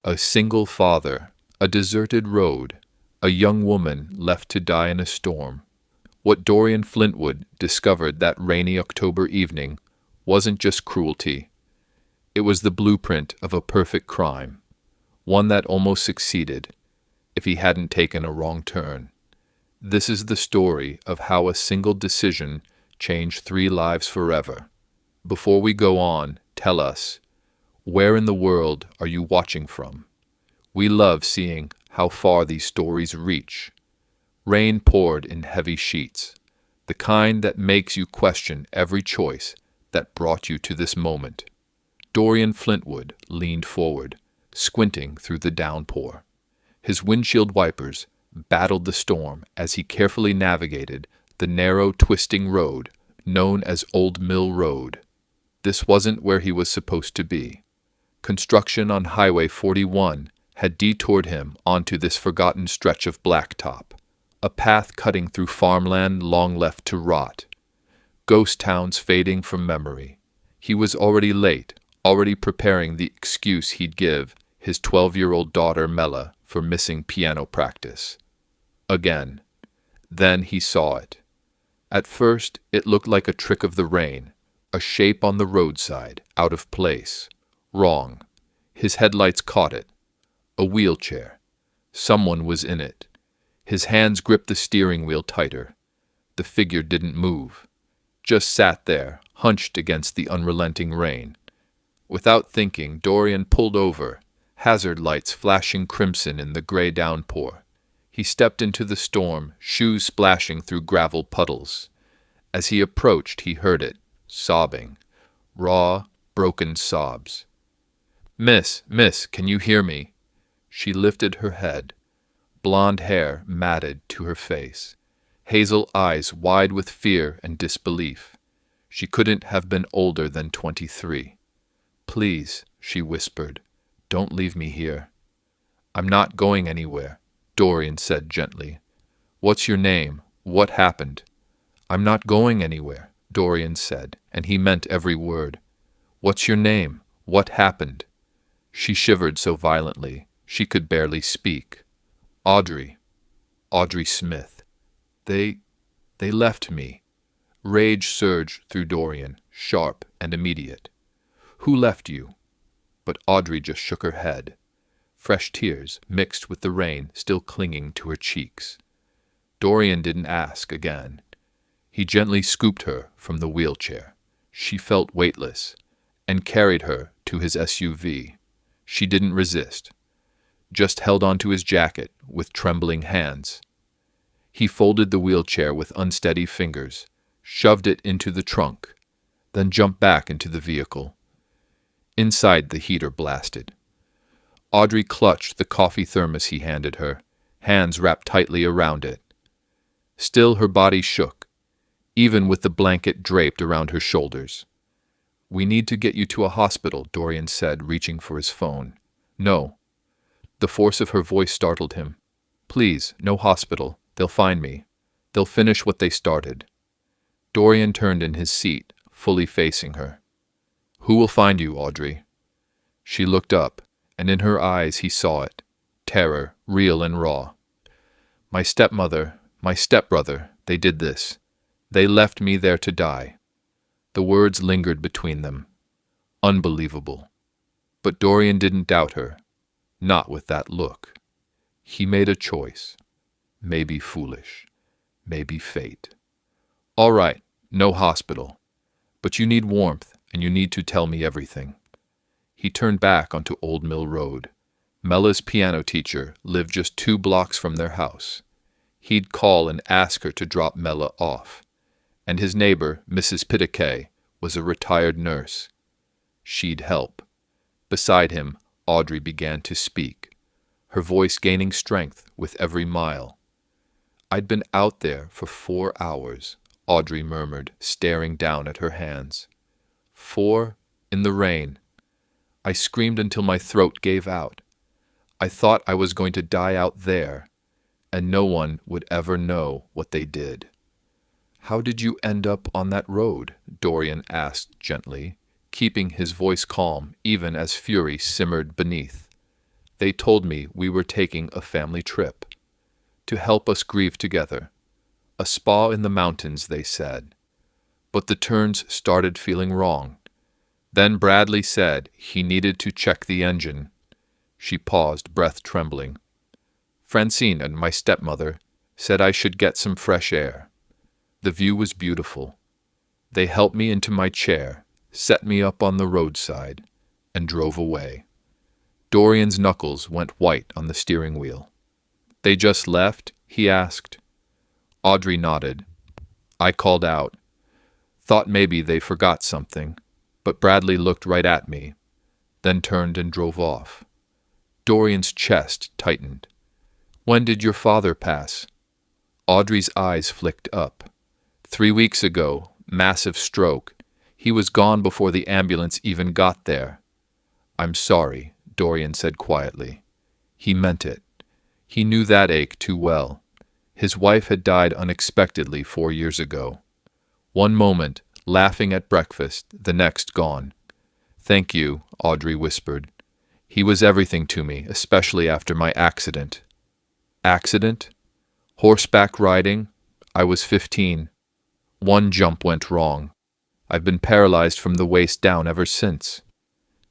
A single father, a deserted road, a young woman left to die in a storm. What Dorian Flintwood discovered that rainy October evening wasn't just cruelty. It was the blueprint of a perfect crime, one that almost succeeded if he hadn't taken a wrong turn. This is the story of how a single decision changed 3 lives forever. Before we go on, tell us, where in the world are you watching from? We love seeing how far these stories reach. Rain poured in heavy sheets, the kind that makes you question every choice that brought you to this moment. Dorian Flintwood leaned forward, squinting through the downpour. His windshield wipers battled the storm as he carefully navigated the narrow, twisting road known as Old Mill Road. This wasn't where he was supposed to be. Construction on Highway 41 had detoured him onto this forgotten stretch of blacktop, a path cutting through farmland long left to rot. Ghost towns fading from memory. He was already late, already preparing the excuse he'd give his 12-year-old daughter Mella for missing piano practice. Again. Then he saw it. At first, it looked like a trick of the rain, a shape on the roadside, out of place. Wrong. His headlights caught it. A wheelchair. Someone was in it. His hands gripped the steering wheel tighter. The figure didn't move. Just sat there, hunched against the unrelenting rain. Without thinking, Dorian pulled over, hazard lights flashing crimson in the gray downpour. He stepped into the storm, shoes splashing through gravel puddles. As he approached, he heard it, sobbing. Raw, broken sobs. Miss, can you hear me?" She lifted her head, blonde hair matted to her face, hazel eyes wide with fear and disbelief. She couldn't have been older than 23. "Please," she whispered, "don't leave me here." "I'm not going anywhere," Dorian said gently. "What's your name? What happened?" "I'm not going anywhere," Dorian said, and he meant every word. "What's your name? What happened?" She shivered so violently she could barely speak. Audrey Smith. They left me." Rage surged through Dorian, sharp and immediate. "Who left you?" But Audrey just shook her head, fresh tears mixed with the rain still clinging to her cheeks. Dorian didn't ask again. He gently scooped her from the wheelchair. She felt weightless, and carried her to his SUV. She didn't resist, just held onto his jacket with trembling hands. He folded the wheelchair with unsteady fingers, shoved it into the trunk, then jumped back into the vehicle. Inside, the heater blasted. Audrey clutched the coffee thermos he handed her, hands wrapped tightly around it. Still, her body shook, even with the blanket draped around her shoulders. "We need to get you to a hospital," Dorian said, reaching for his phone. "No." The force of her voice startled him. "Please, no hospital. They'll find me. They'll finish what they started." Dorian turned in his seat, fully facing her. "Who will find you, Audrey?" She looked up, and in her eyes he saw it. Terror, real and raw. "My stepmother, my stepbrother, they did this. They left me there to die." The words lingered between them. Unbelievable. But Dorian didn't doubt her. Not with that look. He made a choice. Maybe foolish. Maybe fate. "All right, no hospital. But you need warmth, and you need to tell me everything." He turned back onto Old Mill Road. Mella's piano teacher lived just 2 blocks from their house. He'd call and ask her to drop Mella off. And his neighbor, Mrs. Pitakay, was a retired nurse. She'd help. Beside him, Audrey began to speak, her voice gaining strength with every mile. "I'd been out there for 4 hours," Audrey murmured, staring down at her hands. 4 in the rain. I screamed until my throat gave out. I thought I was going to die out there, and no one would ever know what they did. "How did you end up on that road?" Dorian asked gently, keeping his voice calm even as fury simmered beneath. They told me we were taking a family trip to help us grieve together. A spa in the mountains, they said. But the turns started feeling wrong. Then Bradley said he needed to check the engine. She paused, breath trembling. Francine and my stepmother said I should get some fresh air. The view was beautiful. They helped me into my chair, set me up on the roadside, and drove away. Dorian's knuckles went white on the steering wheel. They just left? He asked. Audrey nodded. I called out. Thought maybe they forgot something, but Bradley looked right at me, then turned and drove off. Dorian's chest tightened. When did your father pass? Audrey's eyes flicked up. 3 weeks ago, massive stroke. He was gone before the ambulance even got there. I'm sorry, Dorian said quietly. He meant it. He knew that ache too well. His wife had died unexpectedly 4 years ago. One moment, laughing at breakfast, the next gone. Thank you, Audrey whispered. He was everything to me, especially after my accident. Accident? Horseback riding? I was 15. One jump went wrong. I've been paralyzed from the waist down ever since.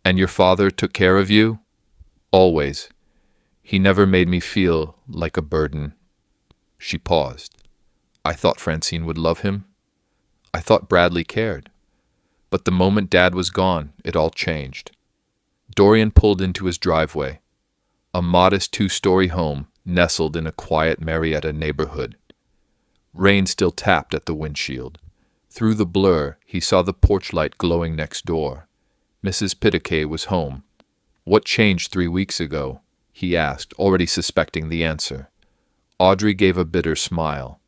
And your father took care of you? Always. He never made me feel like a burden. She paused. I thought Francine would love him. I thought Bradley cared. But the moment Dad was gone, it all changed. Dorian pulled into his driveway, a modest 2-story home nestled in a quiet Marietta neighborhood. Rain still tapped at the windshield. Through the blur, he saw the porch light glowing next door. Mrs. Pitakay was home. What changed 3 weeks ago? He asked, already suspecting the answer. Audrey gave a bitter smile.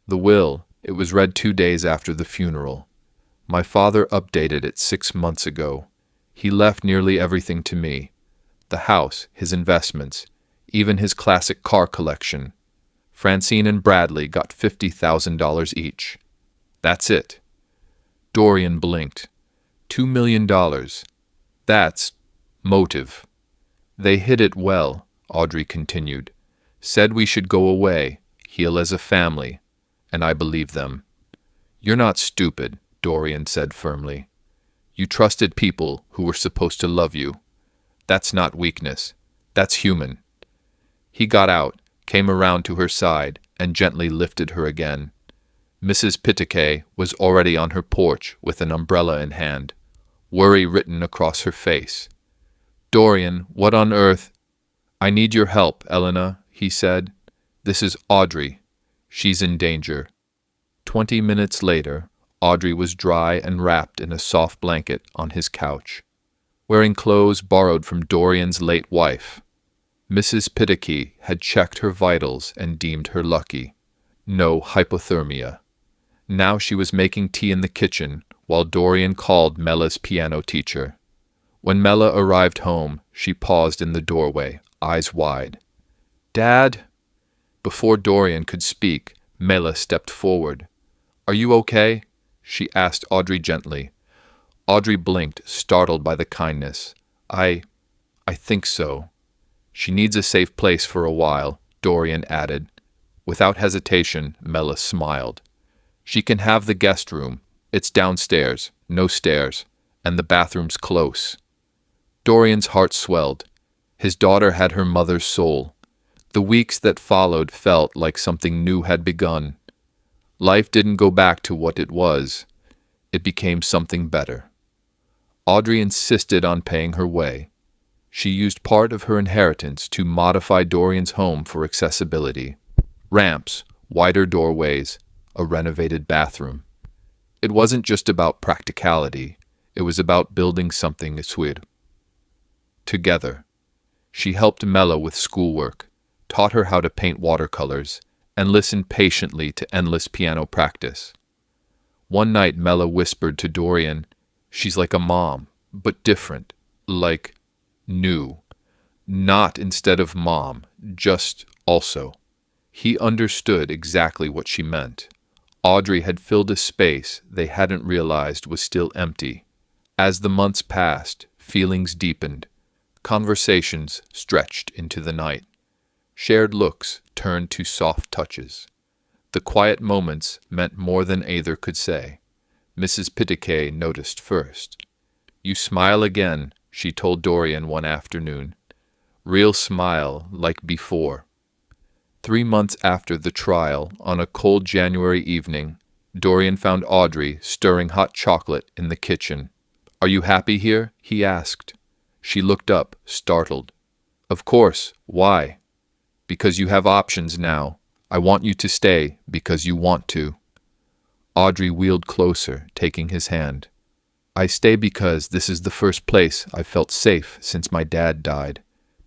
The will, it was read 2 days after the funeral. My father updated it 6 months ago. He left nearly everything to me. The house, his investments, even his classic car collection. Francine and Bradley got $50,000 each. That's it. Dorian blinked. $2 million. That's motive. They hid it well, Audrey continued. Said we should go away, heal as a family, and I believe them. You're not stupid, Dorian said firmly. You trusted people who were supposed to love you. That's not weakness. That's human. He got out, came around to her side, and gently lifted her again. Mrs. Pitakay was already on her porch with an umbrella in hand, worry written across her face. Dorian, what on earth? I need your help, Elena, he said. This is Audrey. She's in danger. 20 minutes later, Audrey was dry and wrapped in a soft blanket on his couch, wearing clothes borrowed from Dorian's late wife. Mrs. Pitakay had checked her vitals and deemed her lucky. No hypothermia. Now she was making tea in the kitchen while Dorian called Mella's piano teacher. When Mella arrived home, she paused in the doorway, eyes wide. Dad? Before Dorian could speak, Mella stepped forward. Are you okay? She asked Audrey gently. Audrey blinked, startled by the kindness. I think so. She needs a safe place for a while, Dorian added. Without hesitation, Mella smiled. She can have the guest room. It's downstairs, no stairs, and the bathroom's close. Dorian's heart swelled. His daughter had her mother's soul. The weeks that followed felt like something new had begun. Life didn't go back to what it was. It became something better. Audrey insisted on paying her way. She used part of her inheritance to modify Dorian's home for accessibility. Ramps, wider doorways, a renovated bathroom. It wasn't just about practicality. It was about building something together. She helped Mella with schoolwork, taught her how to paint watercolors, and listened patiently to endless piano practice. One night Mella whispered to Dorian, she's like a mom, but different, like new. Not instead of mom, just also. He understood exactly what she meant. Audrey had filled a space they hadn't realized was still empty. As the months passed, feelings deepened. Conversations stretched into the night. Shared looks turned to soft touches. The quiet moments meant more than either could say. Mrs. Pitikay noticed first. "You smile again," she told Dorian one afternoon. "Real smile, like before." 3 months after the trial, on a cold January evening, Dorian found Audrey stirring hot chocolate in the kitchen. "Are you happy here?" he asked. She looked up, startled. "Of course. Why?" "Because you have options now. I want you to stay because you want to." Audrey wheeled closer, taking his hand. "I stay because this is the first place I've felt safe since my dad died.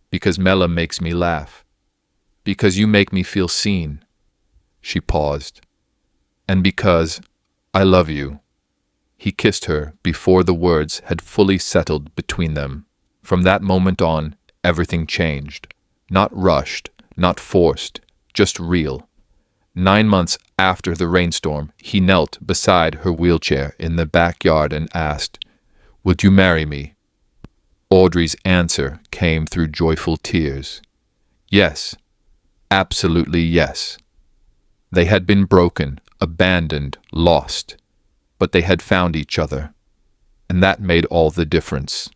Because Mela makes me laugh. Because you make me feel seen." She paused. "And because I love you." He kissed her before the words had fully settled between them. From that moment on, everything changed. Not rushed, not forced, just real. 9 months after the rainstorm, he knelt beside her wheelchair in the backyard and asked, "Would you marry me?" Audrey's answer came through joyful tears. Yes, absolutely yes. They had been broken, abandoned, lost, but they had found each other, and that made all the difference.